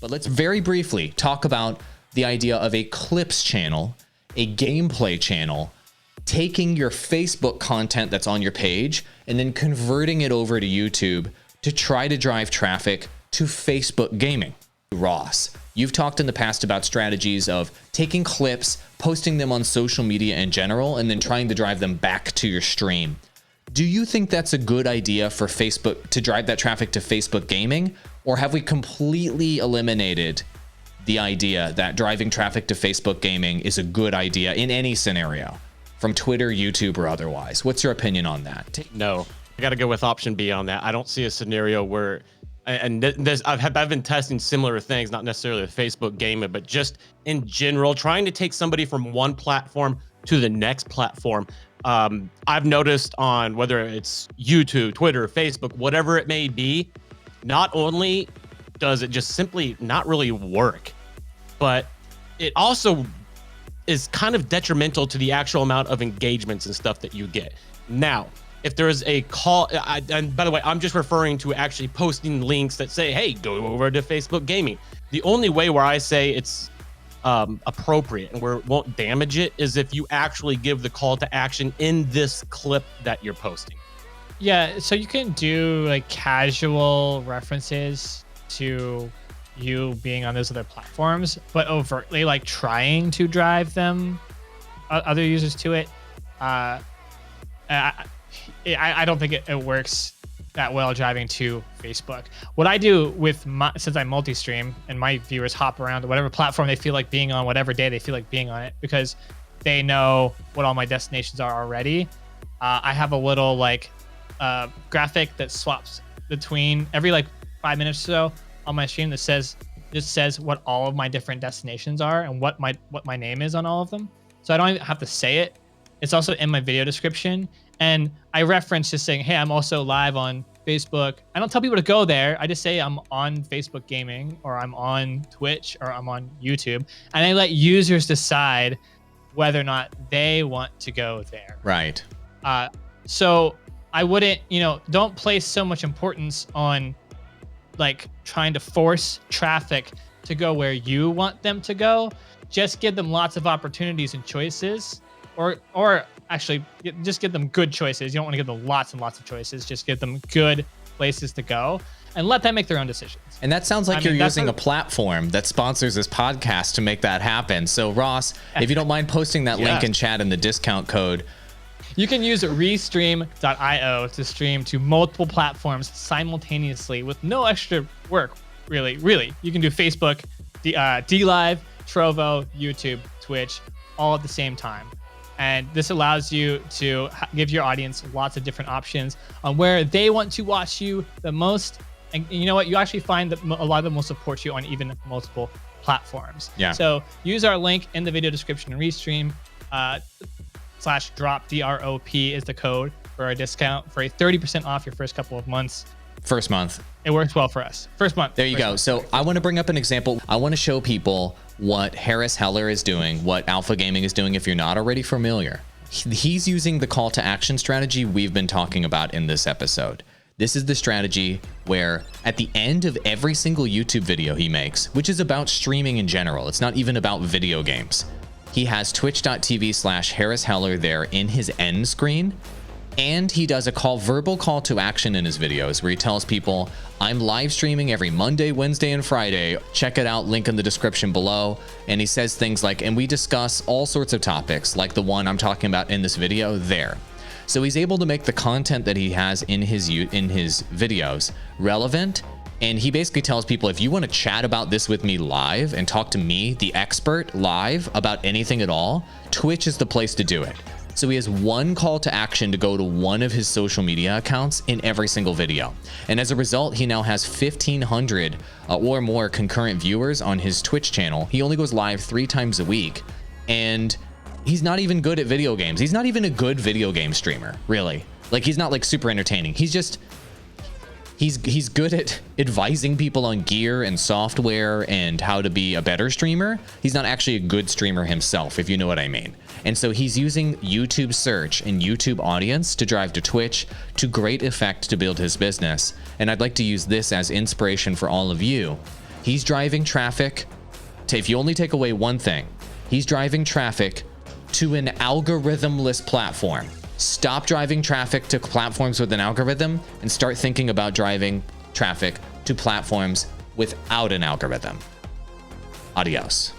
But let's very briefly talk about the idea of a clips channel, a gameplay channel, taking your Facebook content that's on your page and then converting it over to YouTube to try to drive traffic to Facebook gaming. Ross, you've talked in the past about strategies of taking clips, posting them on social media in general, and then trying to drive them back to your stream. Do you think that's a good idea for Facebook to drive that traffic to Facebook gaming? Or have we completely eliminated the idea that driving traffic to Facebook gaming is a good idea in any scenario, from Twitter, YouTube, or otherwise? What's your opinion on that? No, I got to go with option B on that. I don't see a scenario where, and this, I've been testing similar things, not necessarily with Facebook gaming, but just in general, trying to take somebody from one platform to the next platform. I've noticed on whether it's YouTube, Twitter, Facebook, whatever it may be, not only does it just simply not really work, but it also is kind of detrimental to the actual amount of engagements and stuff that you get. Now, if there is a call, and by the way, I'm just referring to actually posting links that say, hey, go over to Facebook gaming. The only way where I say it's appropriate and where it won't damage it is if you actually give the call to action in this clip that you're posting. Yeah, so you can do like casual references to you being on those other platforms, but overtly like trying to drive them, other users to it. I don't think it works that well driving to Facebook. What I do with since I multi-stream and my viewers hop around to whatever platform they feel like being on, whatever day they feel like being on it, because they know what all my destinations are already. I have a little like graphic that swaps between every like 5 minutes or so on my stream that says what all of my different destinations are and what my name is on all of them. So I don't even have to say it. It's also in my video description. And I reference just saying, hey, I'm also live on Facebook. I don't tell people to go there. I just say I'm on Facebook gaming, or I'm on Twitch, or I'm on YouTube. And I let users decide whether or not they want to go there. Right. So I wouldn't, don't place so much importance on like trying to force traffic to go where you want them to go. Just give them lots of opportunities and choices, or actually just give them good choices. You don't want to give them lots and lots of choices. Just give them good places to go and let them make their own decisions. And that sounds like you're using a platform that sponsors this podcast to make that happen. So Ross, if you don't mind posting that link in chat and the discount code. You can use restream.io to stream to multiple platforms simultaneously with no extra work, really. You can do Facebook, DLive, Trovo, YouTube, Twitch, all at the same time. And this allows you to give your audience lots of different options on where they want to watch you the most. And you know what? You actually find that a lot of them will support you on even multiple platforms. Yeah. So use our link in the video description and Restream. /drop DROP is the code for a discount for a 30% off your first couple of months. First month. It works well for us. First month. There you go. So I want to bring up an example. I want to show people what Harris Heller is doing, what Alpha Gaming is doing if you're not already familiar. He's using the call to action strategy we've been talking about in this episode. This is the strategy where at the end of every single YouTube video he makes, which is about streaming in general, it's not even about video games, he has twitch.tv/Harris Heller there in his end screen. And he does a verbal call to action in his videos where he tells people, I'm live streaming every Monday, Wednesday, and Friday. Check it out, link in the description below. And he says things like, and we discuss all sorts of topics like the one I'm talking about in this video there. So he's able to make the content that he has in his videos relevant. And he basically tells people, if you want to chat about this with me live and talk to me, the expert, live about anything at all, Twitch is the place to do it. So he has one call to action to go to one of his social media accounts in every single video. And as a result, he now has 1,500 or more concurrent viewers on his Twitch channel. He only goes live 3 times a week. And he's not even good at video games. He's not even a good video game streamer, really. Like, he's not like super entertaining. He's just... He's good at advising people on gear and software and how to be a better streamer. He's not actually a good streamer himself, if you know what I mean. And so he's using YouTube search and YouTube audience to drive to Twitch to great effect to build his business. And I'd like to use this as inspiration for all of you He's driving traffic to, if you only take away one thing, he's driving traffic to an algorithmless platform. Stop driving traffic to platforms with an algorithm and start thinking about driving traffic to platforms without an algorithm. Adios.